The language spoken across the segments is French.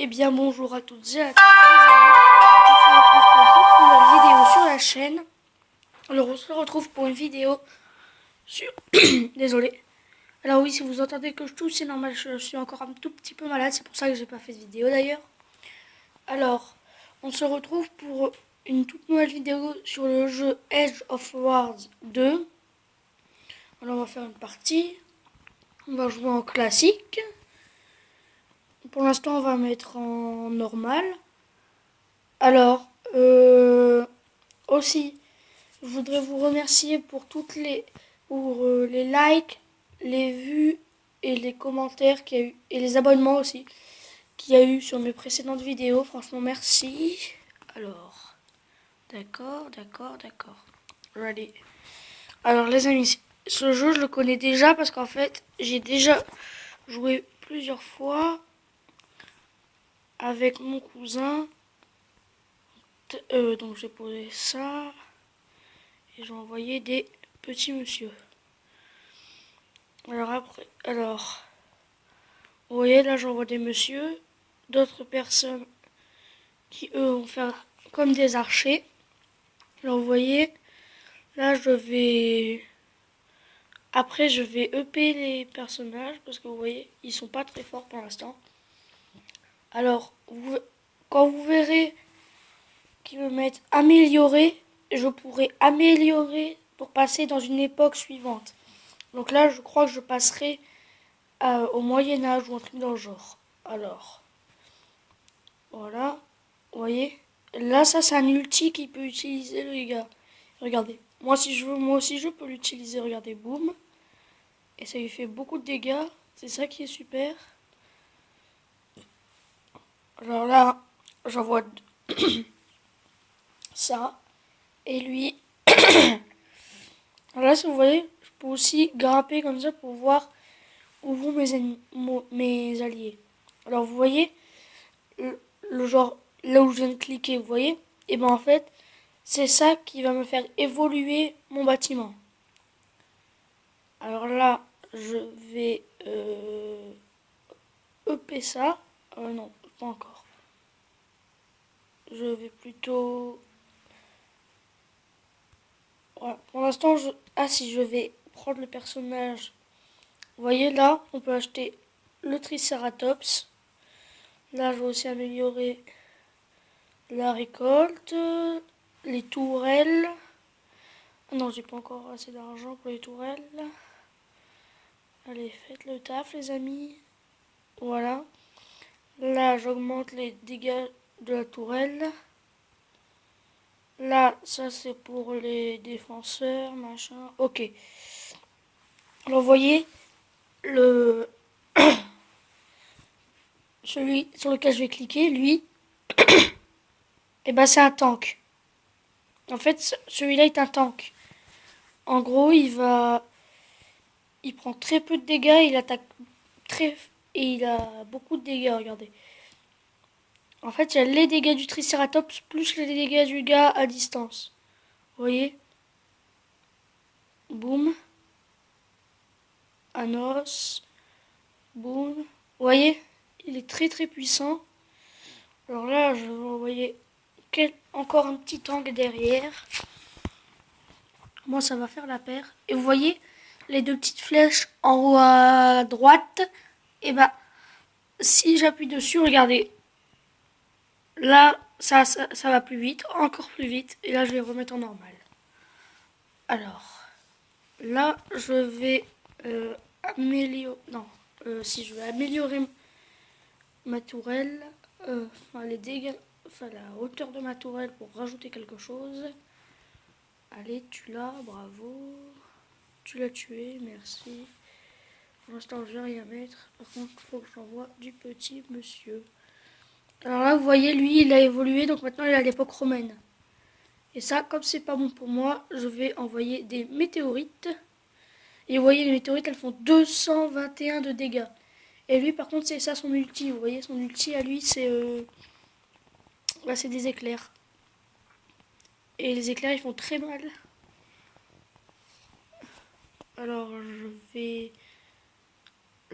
Eh bien bonjour à toutes et à tous les amis, on se retrouve pour une nouvelle vidéo sur la chaîne. Alors on se retrouve pour une vidéo sur... Désolé. Alors oui, si vous entendez que je tousse, c'est normal, je suis encore un tout petit peu malade, c'est pour ça que j'ai pas fait de vidéo d'ailleurs. Alors, on se retrouve pour une toute nouvelle vidéo sur le jeu Age of Wars 2. Alors on va faire une partie, on va jouer en classique. Pour l'instant on va mettre en normal. Alors, aussi, je voudrais vous remercier pour les likes, les vues et les commentaires qu'il y a eu, et les abonnements aussi qu'il y a eu sur mes précédentes vidéos. Franchement, merci. Alors, d'accord. Ready. Alors, les amis, ce jeu, je le connais déjà parce qu'en fait, j'ai déjà joué plusieurs fois avec mon cousin. Donc, j'ai posé ça. Et j'ai envoyé des petits monsieur. Alors, vous voyez là j'envoie des monsieur, d'autres personnes qui eux vont faire comme des archers. Alors vous voyez, là après je vais EP les personnages parce que vous voyez, ils sont pas très forts pour l'instant. Alors, quand vous verrez qu'ils me mettent améliorer, je pourrai améliorer pour passer dans une époque suivante. Donc là, je crois que je passerai au Moyen-Âge ou un truc dans le genre. Alors, voilà. Vous voyez? Là, ça, c'est un ulti qu'il peut utiliser, le gars. Regardez. Moi, si je veux, moi aussi, je peux l'utiliser. Regardez, boum. Et ça lui fait beaucoup de dégâts. C'est ça qui est super. Alors là, j'envoie ça. Et lui. Alors là, si vous voyez, je peux aussi grimper comme ça pour voir où vont mes alliés. Alors, vous voyez, le genre, là où je viens de cliquer, vous voyez? Et ben en fait, c'est ça qui va me faire évoluer mon bâtiment. Alors là, je vais EP ça. Non, pas encore. Je vais plutôt... Voilà. Pour l'instant, ah si, je vais prendre le personnage. Vous voyez là, on peut acheter le Triceratops. Là, je vais aussi améliorer la récolte, les tourelles. Ah non, j'ai pas encore assez d'argent pour les tourelles. Allez, faites le taf, les amis. Voilà. Là, j'augmente les dégâts de la tourelle. Là, ça c'est pour les défenseurs, machin. Ok. Alors, vous voyez, celui sur lequel je vais cliquer, lui, et ben c'est un tank. En fait, celui-là est un tank. En gros, il prend très peu de dégâts, il attaque et il a beaucoup de dégâts, regardez. En fait, il y a les dégâts du Triceratops plus les dégâts du gars à distance. Vous voyez? Boum. Un os. Boum. Vous voyez? Il est très très puissant. Alors là, je vais envoyer encore un petit tank derrière. Moi, ça va faire la paire. Et vous voyez les deux petites flèches en haut à droite? Et bah, si j'appuie dessus, regardez. Là, ça va plus vite, encore plus vite. Et là, je vais remettre en normal. Alors, là, je vais améliorer... Non, si je vais améliorer ma tourelle, les dégâts, la hauteur de ma tourelle pour rajouter quelque chose. Allez, tu l'as, bravo. Tu l'as tué, merci. Pour l'instant, je vais rien mettre. Par contre, il faut que j'envoie du petit monsieur. Alors là, vous voyez, lui, il a évolué, donc maintenant, il est à l'époque romaine. Et ça, comme c'est pas bon pour moi, je vais envoyer des météorites. Et vous voyez, les météorites, elles font 221 de dégâts. Et lui, par contre, c'est ça son ulti. Vous voyez, son ulti à lui, c'est c'est des éclairs. Et les éclairs, ils font très mal. Alors, je vais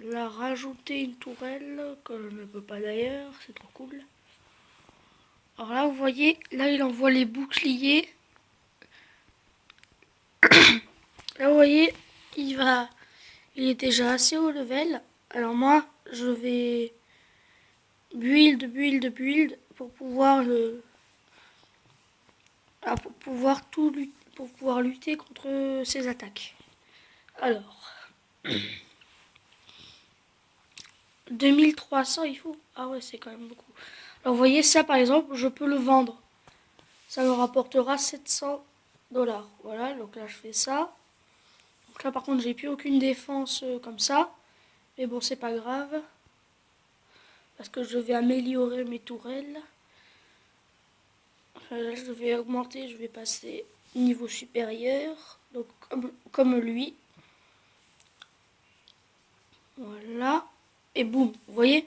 là rajouter une tourelle, que je ne peux pas d'ailleurs, c'est trop cool. Alors là, vous voyez, là il envoie les boucliers. Là, vous voyez, il est déjà assez haut level. Alors moi, je vais build pour pouvoir pour pouvoir lutter contre ses attaques. Alors, 2300 il faut. Ah ouais, c'est quand même beaucoup. Alors vous voyez ça par exemple, je peux le vendre. Ça me rapportera 700 $. Voilà, donc là je fais ça. Donc là par contre j'ai plus aucune défense comme ça. Mais bon, c'est pas grave. Parce que je vais améliorer mes tourelles. Là je vais augmenter, je vais passer niveau supérieur. Donc comme lui. Voilà. Et boum, vous voyez?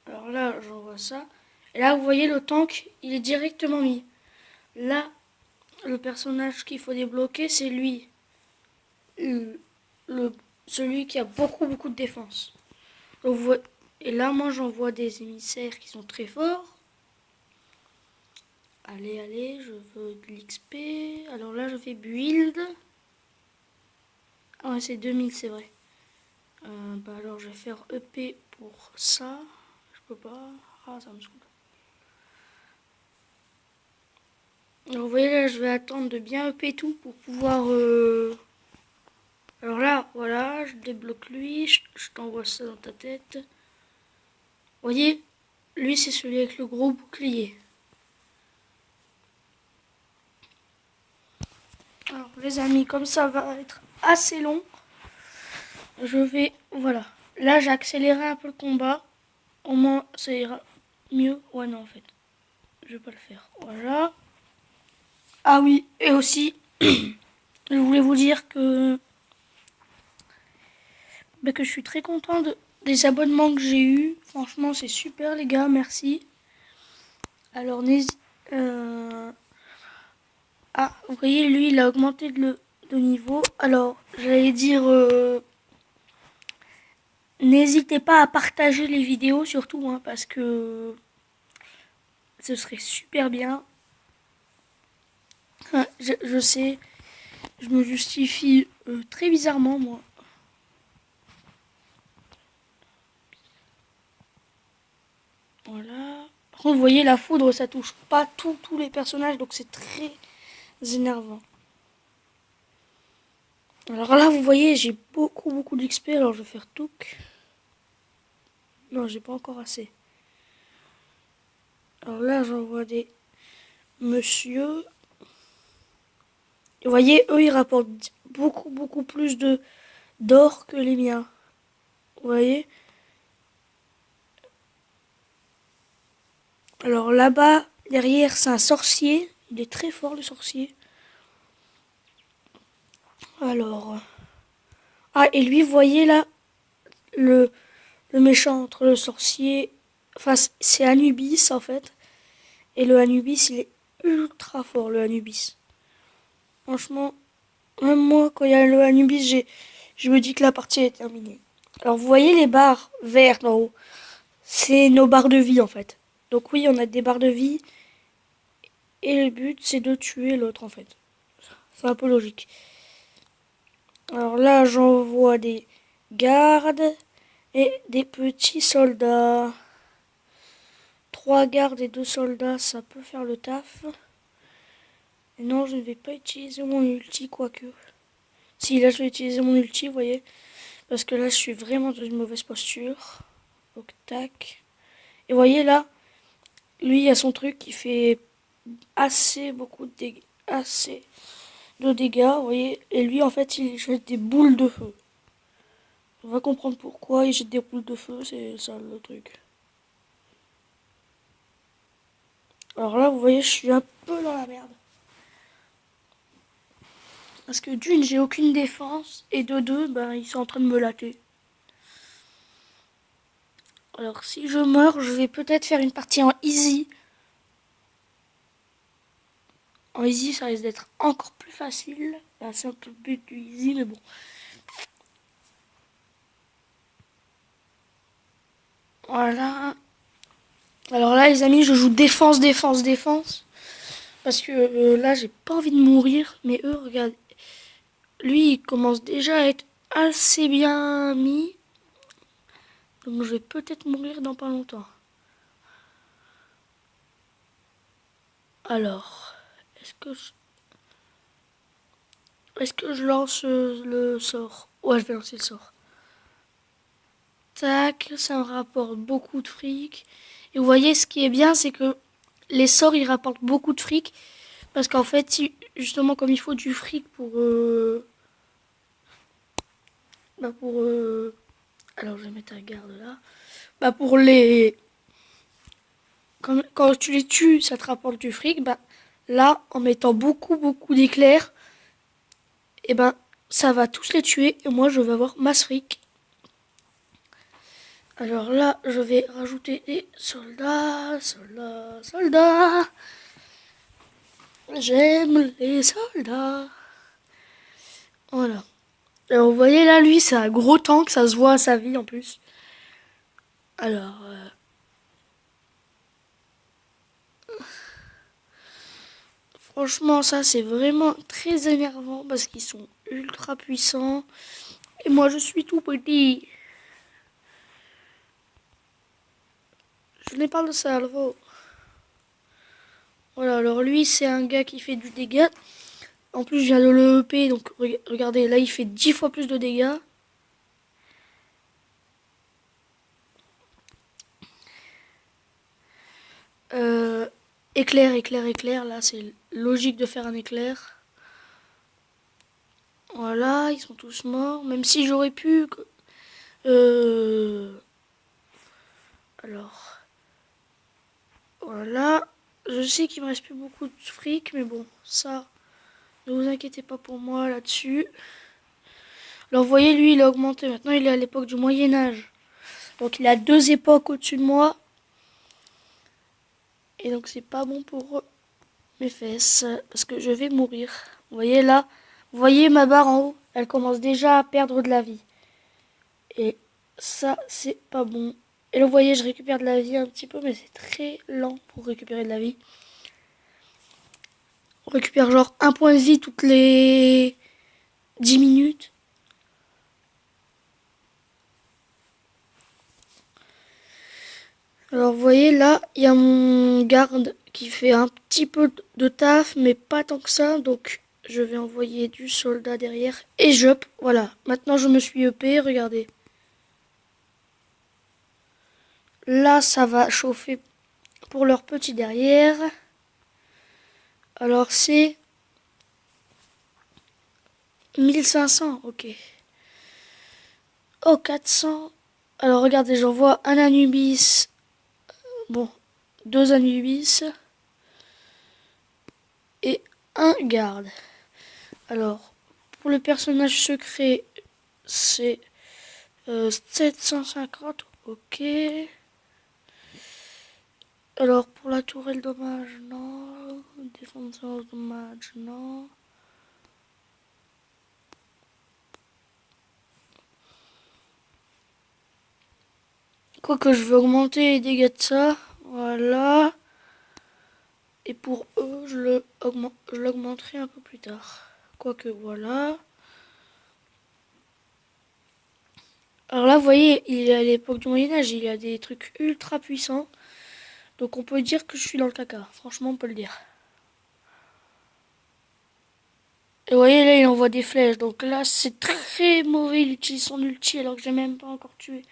Alors là, j'envoie ça. Et là, vous voyez, le tank, il est directement mis. Là, le personnage qu'il faut débloquer, c'est lui. Le, le- Celui qui a beaucoup de défense. Et là, moi, j'envoie des émissaires qui sont très forts. Allez, je veux de l'XP. Alors là, je fais build. Ah ouais, c'est 2000, c'est vrai. Alors, je vais faire EP pour ça. Je peux pas. Ah, ça me saoule. Alors, vous voyez, là, je vais attendre de bien EP tout pour pouvoir... Alors là, voilà, je débloque lui. Je t'envoie ça dans ta tête. Vous voyez, lui, c'est celui avec le gros bouclier. Alors, les amis, comme ça va être assez long, je vais... Voilà. Là, j'ai accéléré un peu le combat. Au moins, ça ira mieux. Ouais, non, en fait. Je vais pas le faire. Voilà. Ah oui, et aussi, je voulais vous dire que je suis très content des abonnements que j'ai eus. Franchement, c'est super, les gars. Merci. Alors, n'hésitez... Ah, vous voyez, lui, il a augmenté de niveau. Alors, j'allais dire... n'hésitez pas à partager les vidéos, surtout, hein, parce que ce serait super bien. Je sais, je me justifie très bizarrement, moi. Voilà. Par contre, vous voyez, la foudre, ça touche pas tous les personnages, donc c'est très énervant. Alors là, vous voyez, j'ai beaucoup d'XP, alors je vais faire tout. Non, j'ai pas encore assez. Alors là, j'envoie des monsieur. Vous voyez, eux, ils rapportent beaucoup plus d'or que les miens. Vous voyez? Alors là-bas, derrière, c'est un sorcier. Il est très fort, le sorcier. Alors... Ah, et lui, vous voyez là, le, le méchant entre le sorcier... Enfin, c'est Anubis, en fait. Et le Anubis, il est ultra fort, le Anubis. Franchement, même moi, quand il y a le Anubis, je me dis que la partie est terminée. Alors, vous voyez les barres vertes en haut? C'est nos barres de vie, en fait. Donc oui, on a des barres de vie. Et le but, c'est de tuer l'autre, en fait. C'est un peu logique. Alors là, j'envoie des gardes et des petits soldats. 3 gardes et 2 soldats, ça peut faire le taf. Et non, je ne vais pas utiliser mon ulti, quoique. Si, là, je vais utiliser mon ulti, vous voyez. Parce que là, je suis vraiment dans une mauvaise posture. Donc, tac. Et vous voyez, là, lui, il a son truc qui fait beaucoup de dégâts. Assez de dégâts, vous voyez. Et lui, en fait, il jette des boules de feu. On va comprendre pourquoi il jette des boules de feu, c'est ça le truc. Alors là, vous voyez, je suis un peu dans la merde. Parce que d'une, j'ai aucune défense. Et de deux, ben, ils sont en train de me latter. Alors si je meurs, je vais peut-être faire une partie en easy. En easy, ça risque d'être encore plus facile. C'est un peu le but du easy, mais bon. Voilà. Alors là, les amis, je joue défense, défense, défense. Parce que là, j'ai pas envie de mourir. Mais eux, regarde. Lui, il commence déjà à être assez bien mis. Donc je vais peut-être mourir dans pas longtemps. Alors, est-ce que je, est-ce que je lance le sort? Ouais, je vais lancer le sort. Tac, ça me rapporte beaucoup de fric. Et vous voyez, ce qui est bien, c'est que les sorts, ils rapportent beaucoup de fric. Parce qu'en fait, justement, comme il faut du fric pour alors, je vais mettre un garde là. Bah, pour les... Quand tu les tues, ça te rapporte du fric. Bah, là, en mettant beaucoup, beaucoup d'éclairs, et ben, ça va tous les tuer. Et moi, je vais avoir masse fric. Alors là, je vais rajouter des soldats, soldats, soldats. J'aime les soldats. Voilà. Alors, vous voyez là, lui, c'est un gros tank, ça se voit à sa vie en plus. Alors, franchement, ça, c'est vraiment très énervant parce qu'ils sont ultra puissants. Et moi, je suis tout petit. Je n'ai pas le cerveau. Voilà, alors lui, c'est un gars qui fait du dégât. En plus, je viens de le EP, donc regardez, là, il fait 10 fois plus de dégâts. Euh, éclair, éclair, éclair. Là, c'est logique de faire un éclair. Voilà, ils sont tous morts. Même si j'aurais pu... alors, voilà. Je sais qu'il me reste plus beaucoup de fric, mais bon, ça, ne vous inquiétez pas pour moi là-dessus. Alors, vous voyez, lui, il a augmenté. Maintenant, il est à l'époque du Moyen-Âge. Donc, il a 2 époques au-dessus de moi. Et donc, c'est pas bon pour mes fesses. Parce que je vais mourir. Vous voyez, là, vous voyez ma barre en haut? Elle commence déjà à perdre de la vie. Et ça, c'est pas bon. Et là, vous voyez, je récupère de la vie un petit peu, mais c'est très lent pour récupérer de la vie. On récupère genre un point de vie toutes les 10 minutes. Alors, vous voyez, là, il y a mon garde qui fait un petit peu de taf, mais pas tant que ça. Donc, je vais envoyer du soldat derrière. Et j'up, voilà. Maintenant, je me suis EP, regardez. Là, ça va chauffer pour leur petit derrière. Alors, c'est 1500, ok. Oh, 400. Alors, regardez, j'envoie un Anubis. Bon, 2 Anubis. Et un garde. Alors, pour le personnage secret, c'est 750. Ok. Alors, pour la tourelle dommage, non. Défenseur dommage, non. Quoique je veux augmenter les dégâts de ça. Voilà. Et pour eux, je l'augmenterai un peu plus tard. Quoique, voilà. Alors là, vous voyez, il est à l'époque du Moyen-Âge, il y a des trucs ultra puissants. Donc on peut dire que je suis dans le caca. Franchement, on peut le dire. Et vous voyez, là, il envoie des flèches. Donc là, c'est très mauvais. Il utilise son ulti alors que j'ai même pas encore tué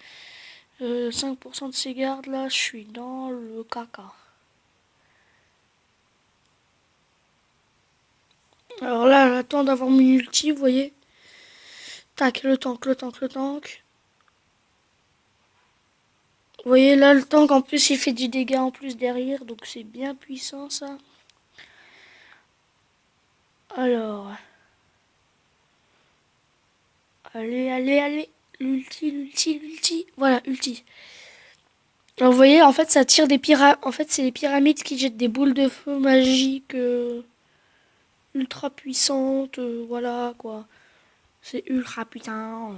5% de ses gardes. Là, je suis dans le caca. Alors là, j'attends d'avoir mon ulti, vous voyez. Tac, le tank, le tank, le tank. Vous voyez, là, le tank, en plus, il fait du dégât en plus derrière. Donc c'est bien puissant, ça. Alors... allez, allez, allez. L'ulti, l'ulti, l'ulti. Voilà, ulti. Alors vous voyez, en fait, ça tire des pyramides. En fait, c'est les pyramides qui jettent des boules de feu magiques ultra puissantes. Voilà, quoi. C'est ultra putain.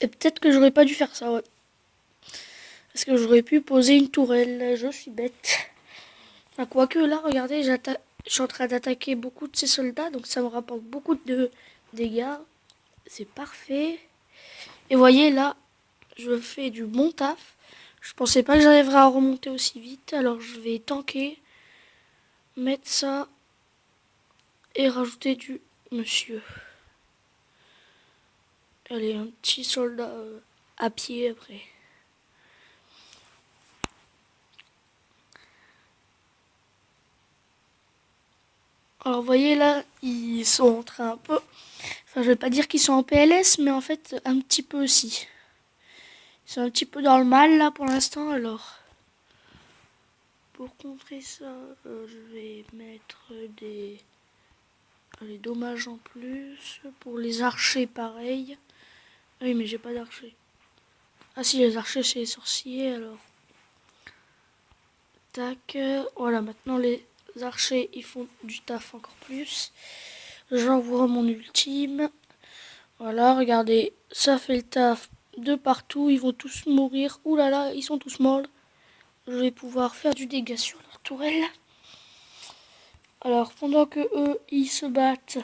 Et peut-être que j'aurais pas dû faire ça, ouais. Parce que j'aurais pu poser une tourelle. Je suis bête. Enfin, quoique là, regardez, je suis en train d'attaquer beaucoup de ces soldats, donc ça me rapporte beaucoup de dégâts. C'est parfait. Et voyez, là, je fais du bon taf. Je pensais pas que j'arriverais à remonter aussi vite, alors je vais tanker, mettre ça et rajouter du monsieur. Allez, un petit soldat à pied après. Alors vous voyez là, ils sont en train un peu... Enfin, je vais pas dire qu'ils sont en PLS, mais en fait, un petit peu aussi. Ils sont un petit peu dans le mal là pour l'instant, alors... Pour contrer ça, je vais mettre des dommages en plus. Pour les archers, pareil. Ah oui, mais j'ai pas d'archers. Ah si, les archers, c'est les sorciers, alors. Tac. Voilà, maintenant les archers, ils font du taf encore plus. J'envoie mon ultime. Voilà, regardez, ça fait le taf de partout. Ils vont tous mourir. Ouh là là, ils sont tous morts. Je vais pouvoir faire du dégât sur leur tourelle. Alors, pendant que eux, ils se battent,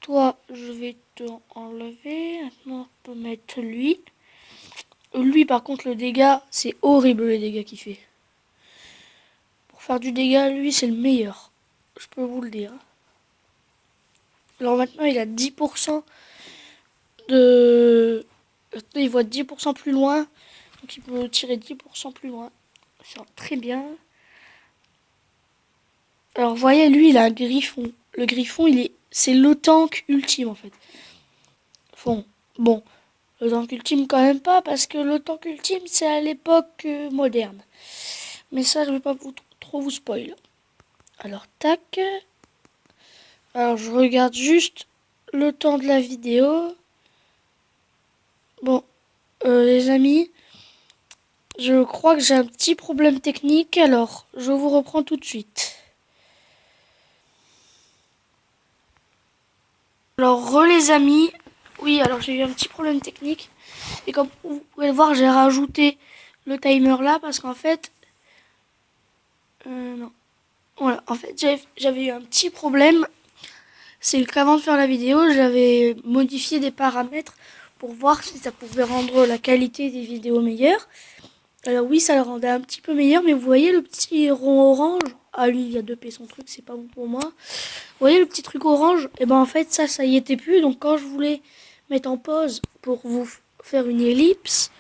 toi, je vais te enlever. Maintenant, on peut mettre lui. Lui, par contre, le dégât, c'est horrible les dégâts qu'il fait. Pour faire du dégât, lui, c'est le meilleur. Je peux vous le dire. Alors maintenant, il a 10% de... Maintenant, il voit 10% plus loin. Donc, il peut tirer 10% plus loin. C'est très bien. Alors, vous voyez, lui, il a un griffon. Le griffon, c'est le tank ultime, en fait. Bon, le tank ultime, quand même pas, parce que le tank ultime, c'est à l'époque moderne. Mais ça, je vais pas trop vous spoil. Alors, tac. Alors, je regarde juste le temps de la vidéo. Bon, les amis, je crois que j'ai un petit problème technique, alors je vous reprends tout de suite. Alors, les amis, oui, alors j'ai eu un petit problème technique. Et comme vous pouvez le voir, j'ai rajouté le timer là, parce qu'en fait... non. Voilà, en fait, j'avais eu un petit problème. C'est qu'avant de faire la vidéo, j'avais modifié des paramètres pour voir si ça pouvait rendre la qualité des vidéos meilleure. Alors oui, ça le rendait un petit peu meilleur, mais vous voyez le petit rond orange? Ah lui, il a 2P son truc, c'est pas bon pour moi. Vous voyez le petit truc orange? Et ben en fait, ça y était plus. Donc quand je voulais mettre en pause pour vous faire une ellipse,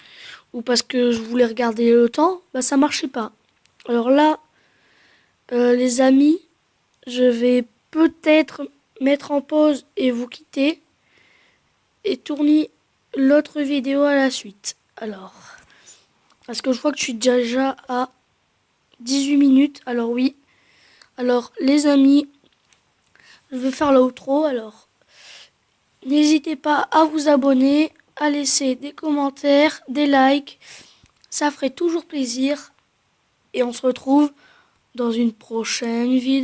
ou parce que je voulais regarder le temps, bah ça marchait pas. Alors là, les amis, je vais peut-être mettre en pause et vous quitter et tourner l'autre vidéo à la suite. Alors, parce que je vois que je suis déjà à 18 minutes, alors oui. Alors les amis, je vais faire l'outro, alors n'hésitez pas à vous abonner, à laisser des commentaires, des likes, ça ferait toujours plaisir. Et on se retrouve dans une prochaine vidéo.